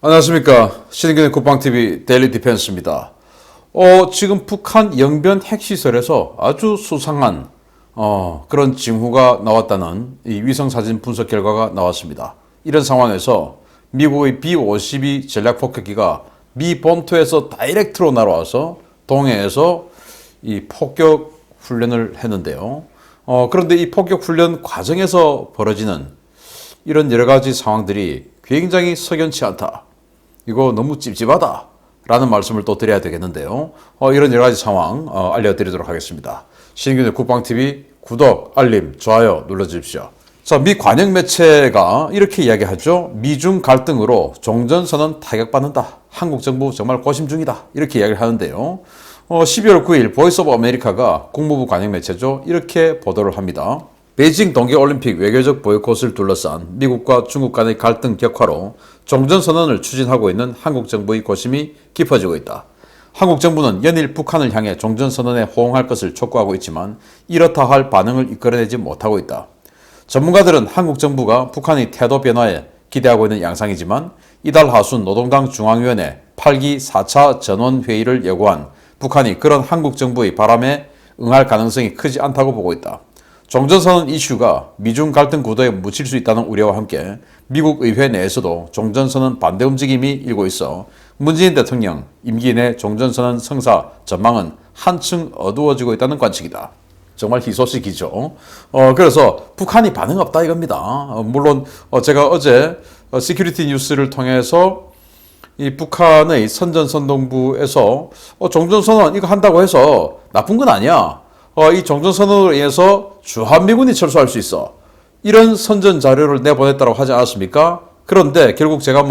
안녕하십니까. 신인근의 국방TV 데일리 디펜스입니다. 지금 북한 영변 핵시설에서 아주 수상한 그런 징후가 나왔다는 이 위성사진 분석 결과가 나왔습니다. 이런 상황에서 미국의 B-52 전략폭격기가 미 본토에서 다이렉트로 날아와서 동해에서 이 폭격 훈련을 했는데요. 그런데 이 폭격 훈련 과정에서 벌어지는 이런 여러 가지 상황들이 굉장히 석연치 않다. 이거 너무 찝찝하다 라는 말씀을 또 드려야 되겠는데요. 이런 여러 가지 상황 알려드리도록 하겠습니다. 신인근의 국방TV 구독, 알림, 좋아요 눌러주십시오. 자, 미 관영 매체가 이렇게 이야기하죠. 미중 갈등으로 종전선언 타격받는다. 한국 정부 정말 고심 중이다. 이렇게 이야기를 하는데요. 12월 9일 보이스 오브 아메리카가 국무부 관영 매체죠. 이렇게 보도를 합니다. 베이징 동계올림픽 외교적 보이콧을 둘러싼 미국과 중국 간의 갈등 격화로 종전선언을 추진하고 있는 한국 정부의 고심이 깊어지고 있다. 한국 정부는 연일 북한을 향해 종전선언에 호응할 것을 촉구하고 있지만 이렇다 할 반응을 이끌어내지 못하고 있다. 전문가들은 한국 정부가 북한의 태도 변화에 기대하고 있는 양상이지만 이달 하순 노동당 중앙위원회 8기 4차 전원회의를 예고한 북한이 그런 한국 정부의 바람에 응할 가능성이 크지 않다고 보고 있다. 종전선언 이슈가 미중 갈등 구도에 묻힐 수 있다는 우려와 함께 미국 의회 내에서도 종전선언 반대 움직임이 일고 있어 문재인 대통령 임기 내 종전선언 성사 전망은 한층 어두워지고 있다는 관측이다. 정말 희소식이죠. 그래서 북한이 반응 없다 이겁니다. 물론 제가 어제 시큐리티 뉴스를 통해서 이 북한의 선전선동부에서 종전선언 이거 한다고 해서 나쁜 건 아니야. 이 종전선언으로 인해서 주한미군이 철수할 수 있어. 이런 선전 자료를 내보냈다고 하지 않았습니까? 그런데 결국 제가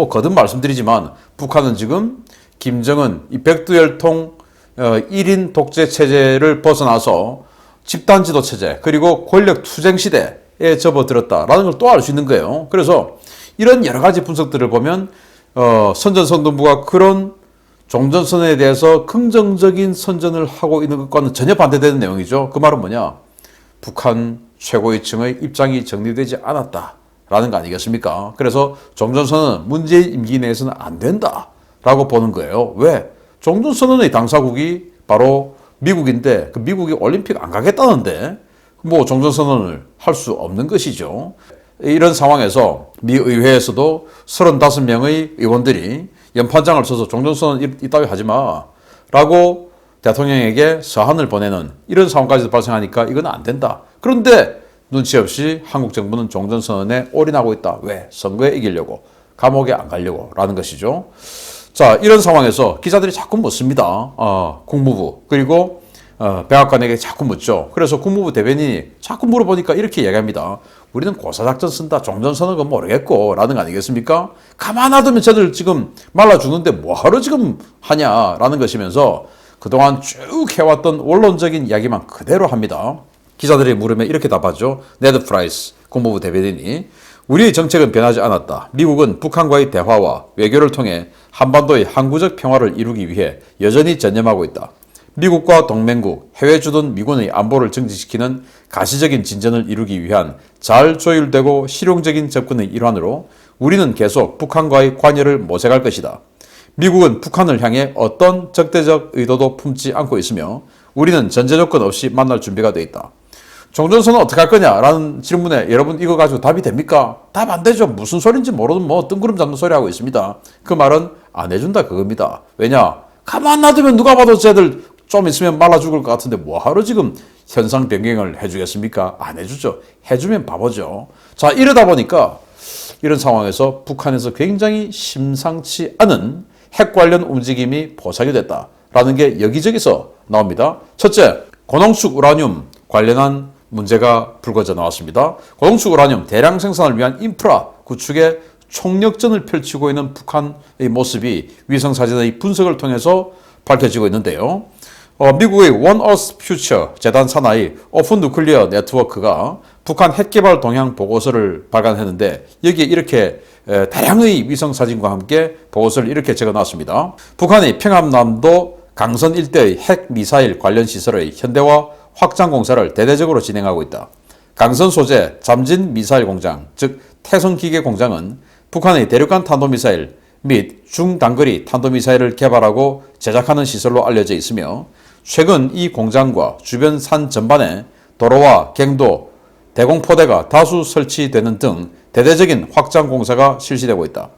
거듭 말씀드리지만 북한은 지금 김정은 이 백두혈통 1인 독재 체제를 벗어나서 집단 지도 체제 그리고 권력 투쟁 시대에 접어들었다라는 걸 또 알 수 있는 거예요. 그래서 이런 여러 가지 분석들을 보면 선전선동부가 그런 종전선언에 대해서 긍정적인 선전을 하고 있는 것과는 전혀 반대되는 내용이죠. 그 말은 뭐냐? 북한 최고위층의 입장이 정리되지 않았다라는 거 아니겠습니까? 그래서 종전선언은 문재인 임기 내에서는 안 된다라고 보는 거예요. 왜? 종전선언의 당사국이 바로 미국인데 그 미국이 올림픽 안 가겠다는데 뭐 종전선언을 할 수 없는 것이죠. 이런 상황에서 미 의회에서도 35명의 의원들이 연판장을 써서 종전선언 이따위 하지 마 라고 대통령에게 서한을 보내는 이런 상황까지도 발생하니까 이건 안 된다. 그런데 눈치 없이 한국 정부는 종전선언에 올인하고 있다. 왜? 선거에 이기려고, 감옥에 안 가려고 라는 것이죠. 자, 이런 상황에서 기자들이 자꾸 묻습니다. 국무부 그리고 백악관에게 자꾸 묻죠. 그래서 국무부 대변인이 자꾸 물어보니까 이렇게 얘기합니다. 우리는 고사작전 쓴다. 종전선언은 모르겠고 라는 거 아니겠습니까? 가만 놔두면 쟤들 지금 말라 죽는데 뭐하러 지금 하냐라는 것이면서 그동안 쭉 해왔던 원론적인 이야기만 그대로 합니다. 기자들이 물으면 이렇게 답하죠. 네드 프라이스 국무부 대변인이 우리의 정책은 변하지 않았다. 미국은 북한과의 대화와 외교를 통해 한반도의 항구적 평화를 이루기 위해 여전히 전념하고 있다. 미국과 동맹국, 해외 주둔 미군의 안보를 증진시키는 가시적인 진전을 이루기 위한 잘 조율되고 실용적인 접근의 일환으로 우리는 계속 북한과의 관여를 모색할 것이다. 미국은 북한을 향해 어떤 적대적 의도도 품지 않고 있으며 우리는 전제 조건 없이 만날 준비가 되어 있다. 종전선언 어떻게 할 거냐라는 질문에 여러분 이거 가지고 답이 됩니까? 답 안 되죠. 무슨 소린지 모르는 뜬구름 잡는 소리 하고 있습니다. 그 말은 안 해준다 그겁니다. 왜냐? 가만 놔두면 누가 봐도 쟤들 좀 있으면 말라 죽을 것 같은데 뭐하러 지금 현상 변경을 해주겠습니까? 안 해주죠. 해주면 바보죠. 자, 이러다 보니까 이런 상황에서 북한에서 굉장히 심상치 않은 핵 관련 움직임이 포착이 됐다라는 게 여기저기서 나옵니다. 첫째, 고농축 우라늄 관련한 문제가 불거져 나왔습니다. 고농축 우라늄 대량 생산을 위한 인프라 구축에 총력전을 펼치고 있는 북한의 모습이 위성사진의 분석을 통해서 밝혀지고 있는데요. 미국의 One Earth Future 재단 산하의 오픈 누클리어 네트워크가 북한 핵개발 동향 보고서를 발간했는데 여기에 이렇게 다량의 위성사진과 함께 보고서를 이렇게 적어놨습니다. 북한이 평암남도 강선 일대의 핵미사일 관련 시설의 현대화 확장 공사를 대대적으로 진행하고 있다. 강선 소재 잠진 미사일 공장, 즉 태성기계 공장은 북한의 대륙간 탄도미사일 및 중단거리 탄도미사일을 개발하고 제작하는 시설로 알려져 있으며 최근 이 공장과 주변 산 전반에 도로와 갱도, 대공포대가 다수 설치되는 등 대대적인 확장 공사가 실시되고 있다.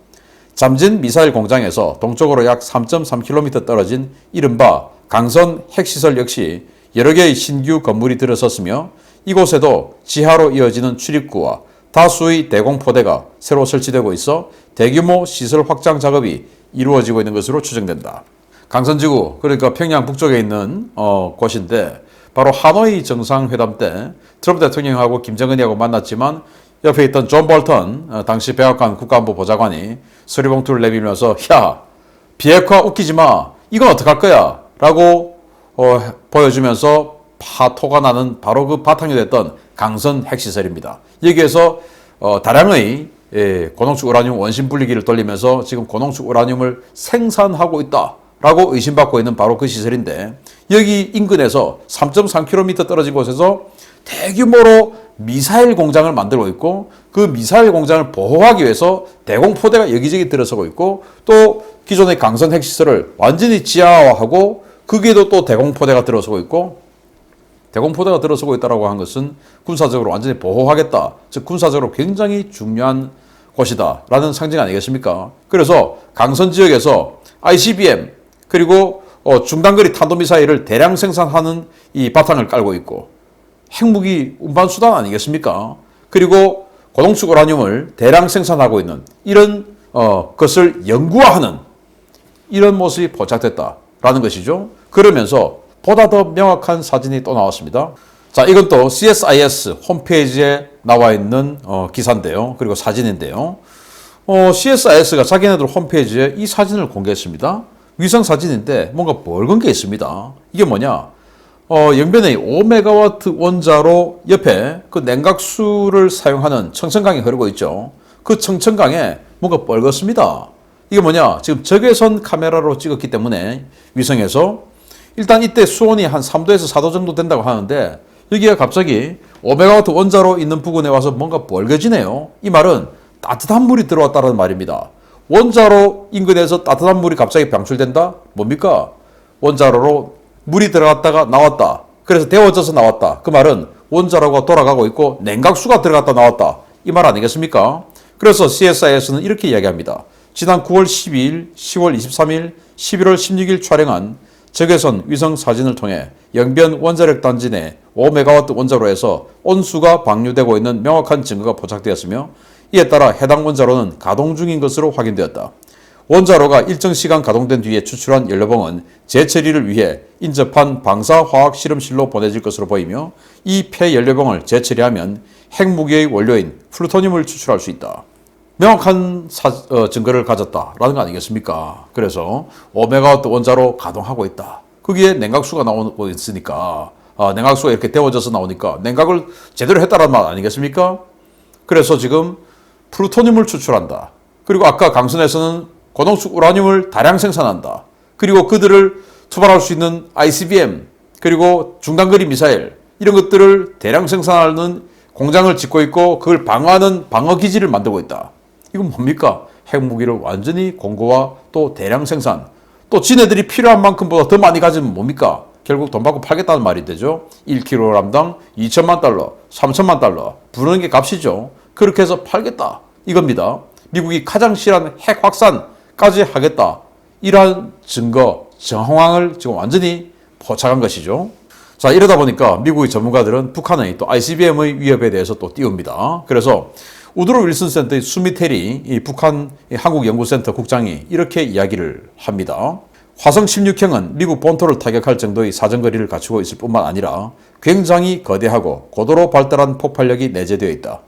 잠진 미사일 공장에서 동쪽으로 약 3.3km 떨어진 이른바 강선 핵시설 역시 여러 개의 신규 건물이 들어섰으며 이곳에도 지하로 이어지는 출입구와 다수의 대공포대가 새로 설치되고 있어 대규모 시설 확장 작업이 이루어지고 있는 것으로 추정된다. 강선지구, 그러니까 평양 북쪽에 있는 곳인데 바로 하노이 정상회담 때 트럼프 대통령하고 김정은이하고 만났지만 옆에 있던 존 볼턴 당시 백악관 국가안보 보좌관이 서류봉투를 내밀면서 야, 비핵화 웃기지 마. 이건 어떡할 거야? 라고 보여주면서 파토가 나는 바로 그 바탕이 됐던 강선 핵시설입니다. 여기에서 다량의 고농축 우라늄 원심 분리기를 돌리면서 지금 고농축 우라늄을 생산하고 있다라고 의심받고 있는 바로 그 시설인데 여기 인근에서 3.3km 떨어진 곳에서 대규모로 미사일 공장을 만들고 있고 그 미사일 공장을 보호하기 위해서 대공포대가 여기저기 들어서고 있고 또 기존의 강선 핵시설을 완전히 지하화하고 거기에도 또 대공포대가 들어서고 있고 대공포대가 들어서고 있다고 한 것은 군사적으로 완전히 보호하겠다. 즉 군사적으로 굉장히 중요한 곳이다 라는 상징 아니겠습니까? 그래서 강선 지역에서 ICBM 그리고 중단거리 탄도미사일을 대량 생산하는 이 바탕을 깔고 있고 핵무기 운반수단 아니겠습니까? 그리고 고농축 우라늄을 대량 생산하고 있는 이런 것을 연구화하는 이런 모습이 포착됐다라는 것이죠. 그러면서 보다 더 명확한 사진이 또 나왔습니다. 자, 이건 또 CSIS 홈페이지에 나와 있는 기사인데요. 그리고 사진인데요. CSIS가 자기네들 홈페이지에 이 사진을 공개했습니다. 위성 사진인데 뭔가 뻘건 게 있습니다. 이게 뭐냐? 영변의 5메가와트 원자로 옆에 그 냉각수를 사용하는 청천강이 흐르고 있죠. 그 청천강에 뭔가 뻘겋습니다. 이게 뭐냐? 지금 적외선 카메라로 찍었기 때문에 위성에서 일단 이때 수온이 한 3도에서 4도 정도 된다고 하는데 여기가 갑자기 5메가와트 원자로 있는 부근에 와서 뭔가 뻘개지네요. 이 말은 따뜻한 물이 들어왔다는 말입니다. 원자로 인근에서 따뜻한 물이 갑자기 방출된다? 뭡니까? 원자로로 물이 들어갔다가 나왔다. 그래서 데워져서 나왔다. 그 말은 원자로가 돌아가고 있고 냉각수가 들어갔다 나왔다. 이 말 아니겠습니까? 그래서 CSIS는 이렇게 이야기합니다. 지난 9월 12일, 10월 23일, 11월 16일 촬영한 적외선 위성 사진을 통해 영변 원자력 단지 내 5메가와트 원자로에서 온수가 방류되고 있는 명확한 증거가 포착되었으며 이에 따라 해당 원자로는 가동 중인 것으로 확인되었다. 원자로가 일정 시간 가동된 뒤에 추출한 연료봉은 재처리를 위해 인접한 방사화학 실험실로 보내질 것으로 보이며 이 폐연료봉을 재처리하면 핵무기의 원료인 플루토늄을 추출할 수 있다. 명확한 증거를 가졌다라는 거 아니겠습니까? 그래서 5메가와트 원자로 가동하고 있다. 거기에 냉각수가 나오고 있으니까 냉각수가 이렇게 데워져서 나오니까 냉각을 제대로 했다는 말 아니겠습니까? 그래서 지금 플루토늄을 추출한다. 그리고 아까 강선에서는 고농축 우라늄을 다량 생산한다. 그리고 그들을 투발할 수 있는 ICBM 그리고 중단거리 미사일 이런 것들을 대량 생산하는 공장을 짓고 있고 그걸 방어하는 방어기지를 만들고 있다. 이건 뭡니까? 핵무기를 완전히 공고화 또 대량 생산 또 지네들이 필요한 만큼보다 더 많이 가지면 뭡니까? 결국 돈 받고 팔겠다는 말이 되죠. 1kg당 2천만 달러, 3천만 달러 부르는 게 값이죠. 그렇게 해서 팔겠다 이겁니다. 미국이 가장 싫어하는 핵 확산까지 하겠다. 이러한 증거, 정황을 지금 완전히 포착한 것이죠. 자, 이러다 보니까 미국의 전문가들은 북한의 또 ICBM의 위협에 대해서 또 띄웁니다. 그래서 우드로 윌슨 센터의 수미테리 이 북한 한국연구센터 국장이 이렇게 이야기를 합니다. 화성 16형은 미국 본토를 타격할 정도의 사정거리를 갖추고 있을 뿐만 아니라 굉장히 거대하고 고도로 발달한 폭발력이 내재되어 있다.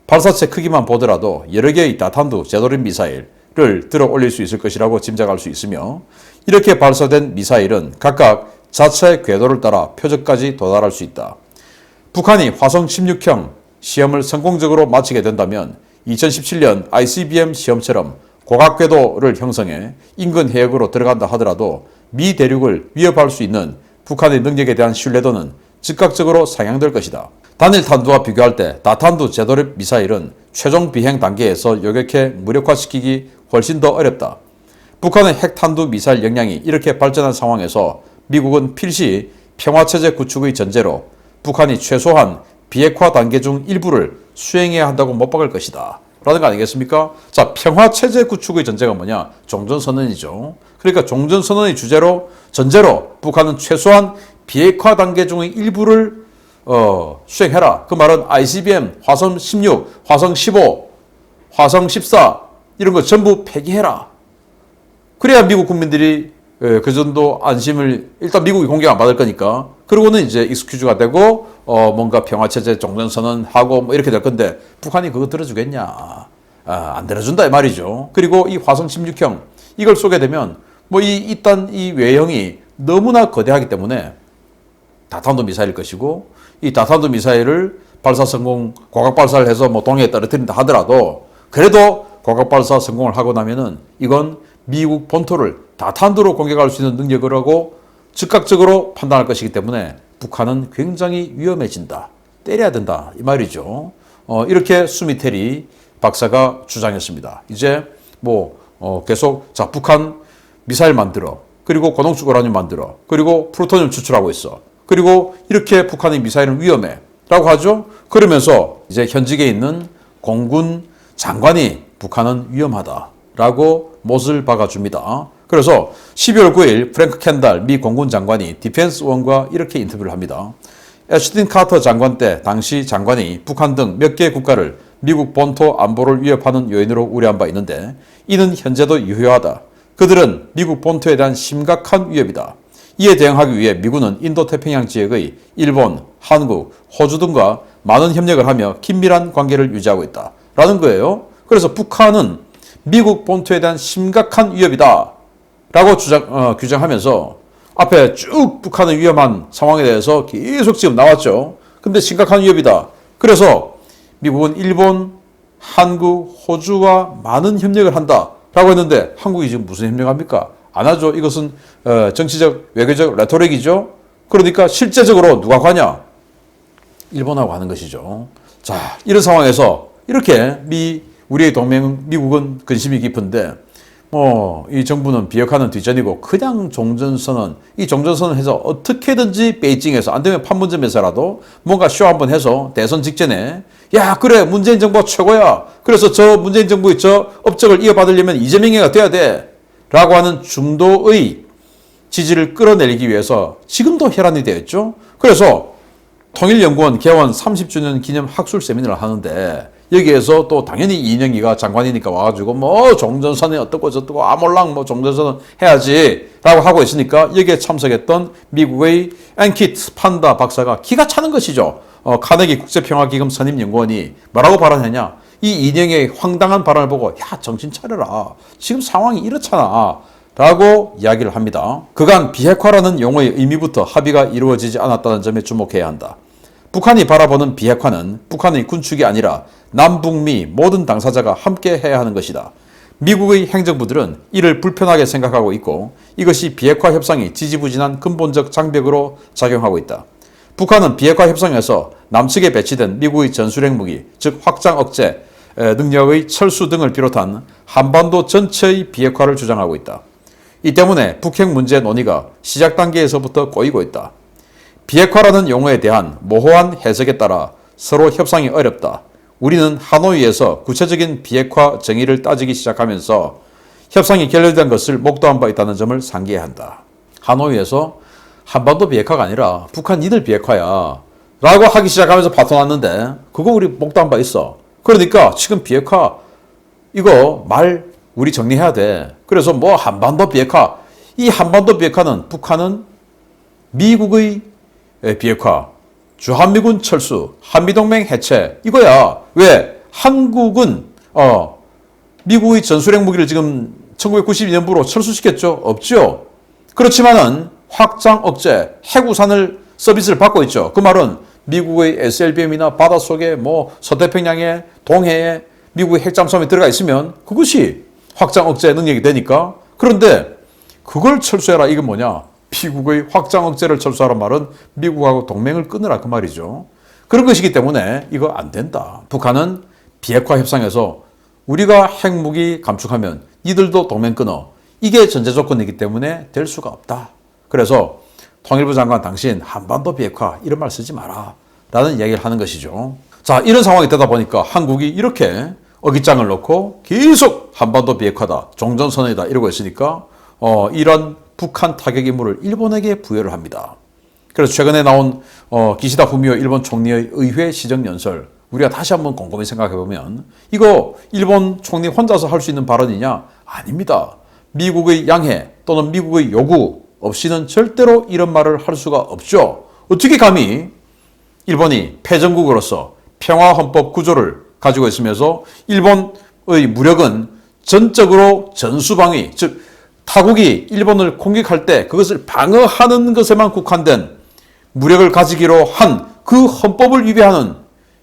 발사체 크기만 보더라도 여러 개의 다탄두 제도린 미사일을 들어 올릴 수 있을 것이라고 짐작할 수 있으며 이렇게 발사된 미사일은 각각 자체 궤도를 따라 표적까지 도달할 수 있다. 북한이 화성 16형 시험을 성공적으로 마치게 된다면 2017년 ICBM 시험처럼 고각궤도를 형성해 인근 해역으로 들어간다 하더라도 미 대륙을 위협할 수 있는 북한의 능력에 대한 신뢰도는 즉각적으로 상향될 것이다. 단일 탄두와 비교할 때 다탄두 제도립 미사일은 최종 비행 단계에서 요격해 무력화시키기 훨씬 더 어렵다. 북한의 핵탄두 미사일 역량이 이렇게 발전한 상황에서 미국은 필시 평화체제 구축의 전제로 북한이 최소한 비핵화 단계 중 일부를 수행해야 한다고 못 박을 것이다. 라는 거 아니겠습니까? 자, 평화체제 구축의 전제가 뭐냐? 종전선언이죠. 그러니까 종전선언의 전제로 북한은 최소한 비핵화 단계 중의 일부를 수행해라. 그 말은 ICBM, 화성 16, 화성 15, 화성 14 이런 거 전부 폐기해라. 그래야 미국 국민들이 그 정도 안심을 일단 미국이 공격 안 받을 거니까 그러고는 이제 익스큐즈가 되고 뭔가 평화체제 종전선언하고 뭐 이렇게 될 건데 북한이 그거 들어주겠냐? 안 들어준다 이 말이죠. 그리고 이 화성 16형 이걸 쏘게 되면 뭐 일단 이 외형이 너무나 거대하기 때문에 다탄도 미사일일 것이고 이 다탄도 미사일을 발사 성공 고각 발사를 해서 뭐 동해에 떨어뜨린다 하더라도 그래도 고각 발사 성공을 하고 나면은 이건 미국 본토를 다탄두로 공격할 수 있는 능력을 하고 즉각적으로 판단할 것이기 때문에 북한은 굉장히 위험해진다. 때려야 된다. 이 말이죠. 이렇게 수미테리 박사가 주장했습니다. 이제 계속 자 북한 미사일 만들어. 그리고 고농축 우라늄 만들어. 그리고 플루토늄 추출하고 있어. 그리고 이렇게 북한의 미사일은 위험해. 라고 하죠. 그러면서 이제 현직에 있는 공군 장관이 북한은 위험하다. 라고 못을 박아줍니다. 그래서 12월 9일 프랭크 켄달 미 공군 장관이 디펜스원과 이렇게 인터뷰를 합니다. 애슈튼 카터 장관 때 당시 장관이 북한 등 몇 개 국가를 미국 본토 안보를 위협하는 요인으로 우려한 바 있는데 이는 현재도 유효하다. 그들은 미국 본토에 대한 심각한 위협이다. 이에 대응하기 위해 미군은 인도태평양 지역의 일본, 한국, 호주 등과 많은 협력을 하며 긴밀한 관계를 유지하고 있다. 라는 거예요. 그래서 북한은 미국 본토에 대한 심각한 위협이다. 라고 규정하면서 앞에 쭉 북한의 위험한 상황에 대해서 계속 지금 나왔죠. 근데 심각한 위협이다. 그래서 미국은 일본, 한국, 호주와 많은 협력을 한다. 라고 했는데 한국이 지금 무슨 협력합니까? 안 하죠. 이것은 정치적, 외교적 레토릭이죠. 그러니까 실제적으로 누가 가냐? 일본하고 하는 것이죠. 자, 이런 상황에서 이렇게 우리의 동맹 미국은 근심이 깊은데 이 정부는 비핵화는 뒷전이고 그냥 종전선언, 이 종전선언 해서 어떻게든지 베이징에서 안 되면 판문점에서라도 뭔가 쇼 한번 해서 대선 직전에 야 그래 문재인 정부가 최고야. 그래서 저 문재인 정부의 저 업적을 이어받으려면 이재명이가 돼야 돼. 라고 하는 중도의 지지를 끌어내리기 위해서 지금도 혈안이 되어 있죠. 그래서 통일연구원 개원 30주년 기념 학술 세미나를 하는데 여기에서 또 당연히 이인영이가 장관이니까 와가지고 종전선언이 어떻고 저떻고 아몰랑 종전선언 해야지 라고 하고 있으니까 여기에 참석했던 미국의 앤키트 판다 박사가 기가 차는 것이죠. 카네기 국제평화기금 선임연구원이 뭐라고 발언했냐. 이 이인영의 황당한 발언을 보고 야 정신 차려라. 지금 상황이 이렇잖아. 라고 이야기를 합니다. 그간 비핵화라는 용어의 의미부터 합의가 이루어지지 않았다는 점에 주목해야 한다. 북한이 바라보는 비핵화는 북한의 군축이 아니라 남북미 모든 당사자가 함께 해야 하는 것이다. 미국의 행정부들은 이를 불편하게 생각하고 있고 이것이 비핵화 협상이 지지부진한 근본적 장벽으로 작용하고 있다. 북한은 비핵화 협상에서 남측에 배치된 미국의 전술핵 무기, 즉 확장 억제 능력의 철수 등을 비롯한 한반도 전체의 비핵화를 주장하고 있다. 이 때문에 북핵 문제 논의가 시작 단계에서부터 꼬이고 있다. 비핵화라는 용어에 대한 모호한 해석에 따라 서로 협상이 어렵다. 우리는 하노이에서 구체적인 비핵화 정의를 따지기 시작하면서 협상이 결렬된 것을 목도한 바 있다는 점을 상기해야 한다. 하노이에서 한반도 비핵화가 아니라 북한 니들 비핵화야 라고 하기 시작하면서 파토 났는데 그거 우리 목도한 바 있어. 그러니까 지금 비핵화 이거 말 우리 정리해야 돼. 그래서 한반도 비핵화 이 한반도 비핵화는 북한은 미국의 비핵화 주한미군 철수, 한미동맹 해체 이거야. 왜? 한국은 미국의 전술핵 무기를 지금 1992년부로 철수시켰죠? 없죠? 그렇지만은 확장 억제, 핵우산을 서비스를 받고 있죠. 그 말은 미국의 SLBM이나 바닷속에 서태평양에 동해에 미국의 핵잠수함이 들어가 있으면 그것이 확장 억제 능력이 되니까. 그런데 그걸 철수해라. 이건 뭐냐? 미국의 확장 억제를 철수하란 말은 미국하고 동맹을 끊으라 그 말이죠. 그런 것이기 때문에 이거 안 된다. 북한은 비핵화 협상에서 우리가 핵무기 감축하면 니들도 동맹 끊어. 이게 전제 조건이기 때문에 될 수가 없다. 그래서 통일부 장관 당신 한반도 비핵화 이런 말 쓰지 마라 라는 이야기를 하는 것이죠. 자, 이런 상황이 되다 보니까 한국이 이렇게 어깃장을 놓고 계속 한반도 비핵화다, 종전선언이다 이러고 있으니까 이런 북한 타격 임무를 일본에게 부여를 합니다. 그래서 최근에 나온 기시다 후미오 일본 총리의 의회 시정연설, 우리가 다시 한번 곰곰이 생각해보면 이거 일본 총리 혼자서 할 수 있는 발언이냐? 아닙니다. 미국의 양해 또는 미국의 요구 없이는 절대로 이런 말을 할 수가 없죠. 어떻게 감히 일본이 패전국으로서 평화헌법 구조를 가지고 있으면서 일본의 무력은 전적으로 전수방위, 즉 타국이 일본을 공격할 때 그것을 방어하는 것에만 국한된 무력을 가지기로 한 그 헌법을 위배하는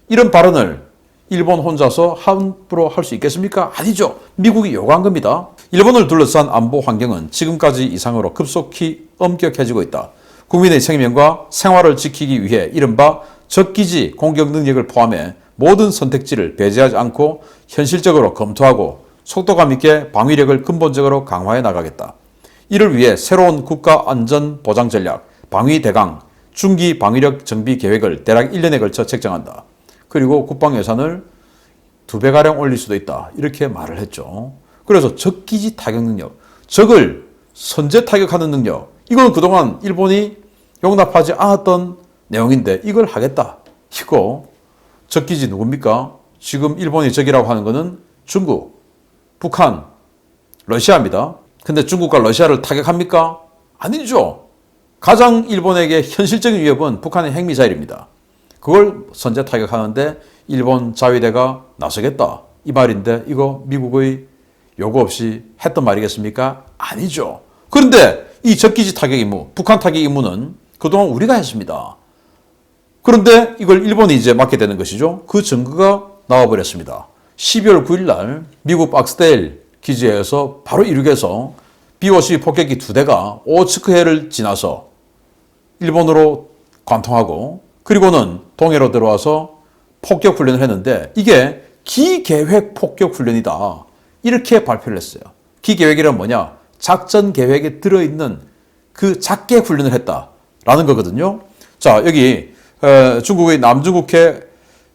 이런 발언을 일본 혼자서 함부로 할 수 있겠습니까? 아니죠. 미국이 요구한 겁니다. 일본을 둘러싼 안보 환경은 지금까지 이상으로 급속히 엄격해지고 있다. 국민의 생명과 생활을 지키기 위해 이른바 적기지 공격 능력을 포함해 모든 선택지를 배제하지 않고 현실적으로 검토하고 속도감 있게 방위력을 근본적으로 강화해 나가겠다. 이를 위해 새로운 국가안전보장 전략, 방위대강, 중기 방위력 정비 계획을 대략 1년에 걸쳐 책정한다. 그리고 국방 예산을 2배가량 올릴 수도 있다. 이렇게 말을 했죠. 그래서 적기지 타격 능력, 적을 선제 타격하는 능력, 이건 그동안 일본이 용납하지 않았던 내용인데 이걸 하겠다. 이거 적기지 누굽니까? 지금 일본이 적이라고 하는 것은 중국, 북한, 러시아입니다. 근데 중국과 러시아를 타격합니까? 아니죠. 가장 일본에게 현실적인 위협은 북한의 핵미사일입니다. 그걸 선제 타격하는데 일본 자위대가 나서겠다. 이 말인데 이거 미국의 요구 없이 했던 말이겠습니까? 아니죠. 그런데 이 적기지 타격 임무, 북한 타격 임무는 그동안 우리가 했습니다. 그런데 이걸 일본이 이제 맡게 되는 것이죠. 그 증거가 나와버렸습니다. 12월 9일 날 미국 박스데일 기지에서 바로 이륙해서 B-52 폭격기 2대가 오츠크해를 지나서 일본으로 관통하고 그리고는 동해로 들어와서 폭격 훈련을 했는데 이게 기계획 폭격 훈련이다. 이렇게 발표를 했어요. 기계획이란 뭐냐? 작전 계획에 들어있는 그 작게 훈련을 했다라는 거거든요. 자, 여기 중국의 남중국해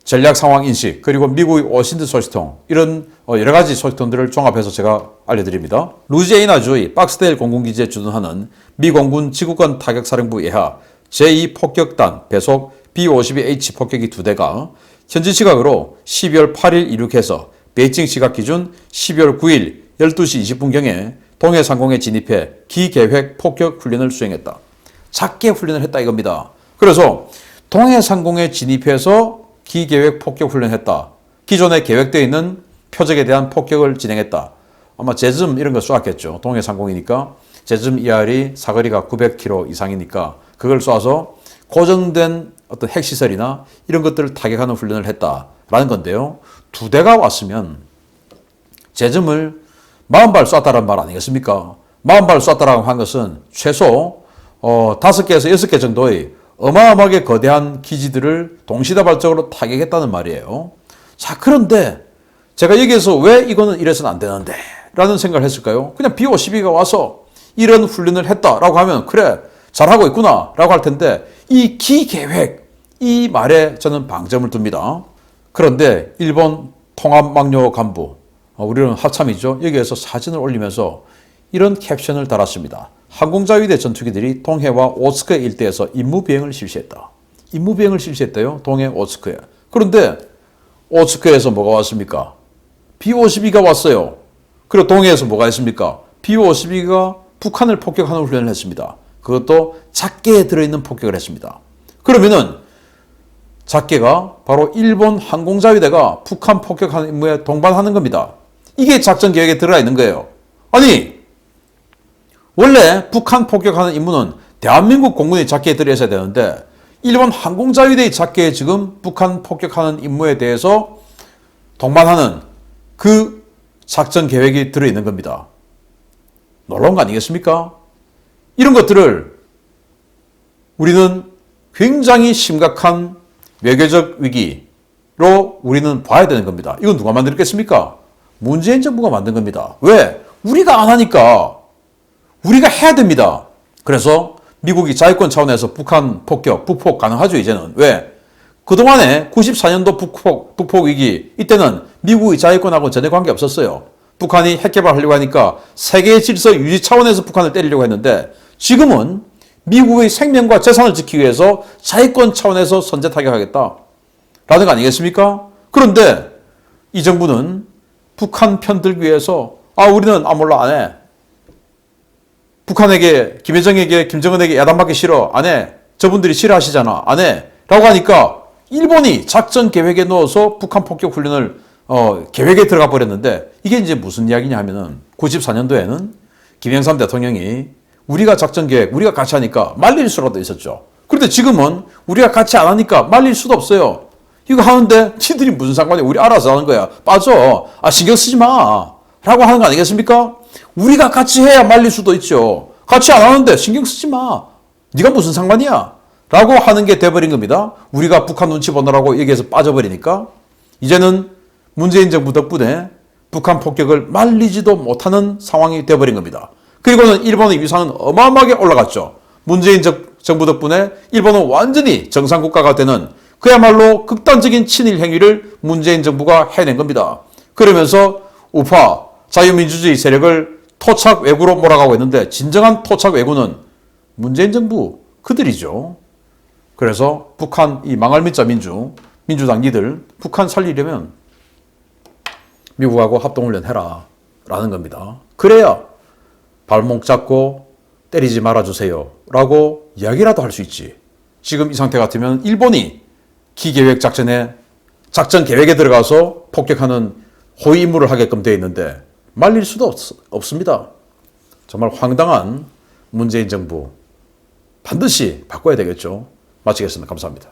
전략 상황 인식 그리고 미국의 워싱턴 소식통 이런 여러 가지 소식통들을 종합해서 제가 알려드립니다. 루지애나주의 박스데일 공군기지에 주둔하는 미 공군 지구권 타격사령부 예하 제2폭격단 배속 B-52H 폭격기 2대가 현지 시각으로 12월 8일 이륙해서 베이징 시각 기준 12월 9일 12시 20분경에 동해 상공에 진입해 기계획 폭격 훈련을 수행했다. 작게 훈련을 했다 이겁니다. 그래서 동해 상공에 진입해서 기계획 폭격 훈련했다. 기존에 계획되어 있는 표적에 대한 폭격을 진행했다. 아마 제즘 이런 거 쏘았겠죠. 동해 상공이니까 제즘 ER이 사거리가 900km 이상이니까 그걸 쏴서 고정된 어떤 핵시설이나 이런 것들을 타격하는 훈련을 했다라는 건데요. 2대가 왔으면 제점을 40발 쐈다라는 말 아니겠습니까? 40발 쐈다라고 한 것은 최소 5개에서 6개 정도의 어마어마하게 거대한 기지들을 동시다발적으로 타격했다는 말이에요. 자, 그런데 제가 여기에서 왜 이거는 이래서는 안 되는데 라는 생각을 했을까요? 그냥 B-52가 와서 이런 훈련을 했다라고 하면 그래 잘하고 있구나 라고 할 텐데 이 기계획 이 말에 저는 방점을 둡니다. 그런데 일본 통합망료 간부 우리는 하참이죠. 여기에서 사진을 올리면서 이런 캡션을 달았습니다. 항공자위대 전투기들이 동해와 오츠크 일대에서 임무비행을 실시했다. 임무비행을 실시했대요. 동해 오츠크에. 그런데 오츠크에서 뭐가 왔습니까? B-52가 왔어요. 그리고 동해에서 뭐가 있습니까? B-52가 북한을 폭격하는 훈련을 했습니다. 그것도 작게에 들어있는 폭격을 했습니다. 그러면은 작게가 바로 일본 항공자위대가 북한 폭격하는 임무에 동반하는 겁니다. 이게 작전 계획에 들어가 있는 거예요. 아니 원래 북한 폭격하는 임무는 대한민국 공군이 작게에 들어있어야 되는데 일본 항공자위대의 작게에 지금 북한 폭격하는 임무에 대해서 동반하는 그 작전 계획이 들어있는 겁니다. 놀라운 거 아니겠습니까? 이런 것들을 우리는 굉장히 심각한 외교적 위기로 우리는 봐야 되는 겁니다. 이건 누가 만들었겠습니까? 문재인 정부가 만든 겁니다. 왜? 우리가 안 하니까. 우리가 해야 됩니다. 그래서 미국이 자위권 차원에서 북한 폭격, 북폭 가능하죠, 이제는. 왜? 그동안에 94년도 북폭 위기, 이때는 미국의 자위권하고 전혀 관계 없었어요. 북한이 핵 개발하려고 하니까 세계 질서 유지 차원에서 북한을 때리려고 했는데 지금은 미국의 생명과 재산을 지키기 위해서 자위권 차원에서 선제 타격하겠다. 라는 거 아니겠습니까? 그런데 이 정부는 북한 편들기 위해서 우리는 몰라 안 해. 북한에게 김여정에게 김정은에게 야단받기 싫어. 안 해. 저분들이 싫어하시잖아. 안 해. 라고 하니까 일본이 작전 계획에 넣어서 북한 폭격 훈련을 계획에 들어가 버렸는데 이게 이제 무슨 이야기냐 하면은 94년도에는 김영삼 대통령이 우리가 작전 계획 우리가 같이 하니까 말릴 수라도 있었죠. 그런데 지금은 우리가 같이 안 하니까 말릴 수도 없어요. 이거 하는데 니들이 무슨 상관이야. 우리 알아서 하는 거야. 빠져. 신경 쓰지 마. 라고 하는 거 아니겠습니까? 우리가 같이 해야 말릴 수도 있죠. 같이 안 하는데 신경 쓰지 마. 네가 무슨 상관이야. 라고 하는 게 돼버린 겁니다. 우리가 북한 눈치 보느라고 여기에서 빠져버리니까 이제는 문재인 정부 덕분에 북한 폭격을 말리지도 못하는 상황이 돼버린 겁니다. 그리고는 일본의 위상은 어마어마하게 올라갔죠. 문재인 정부 덕분에 일본은 완전히 정상국가가 되는 그야말로 극단적인 친일 행위를 문재인 정부가 해낸 겁니다. 그러면서 우파 자유민주주의 세력을 토착 외구로 몰아가고 있는데 진정한 토착 외구는 문재인 정부 그들이죠. 그래서 북한 이 망할 민자 민주당 니들 북한 살리려면 미국하고 합동훈련 해라 라는 겁니다. 그래야 발목 잡고 때리지 말아주세요 라고 이야기라도 할 수 있지. 지금 이 상태 같으면 일본이 기계획 작전 계획에 들어가서 폭격하는 호위 임무를 하게끔 되어 있는데 말릴 수도 없습니다. 정말 황당한 문재인 정부 반드시 바꿔야 되겠죠. 마치겠습니다. 감사합니다.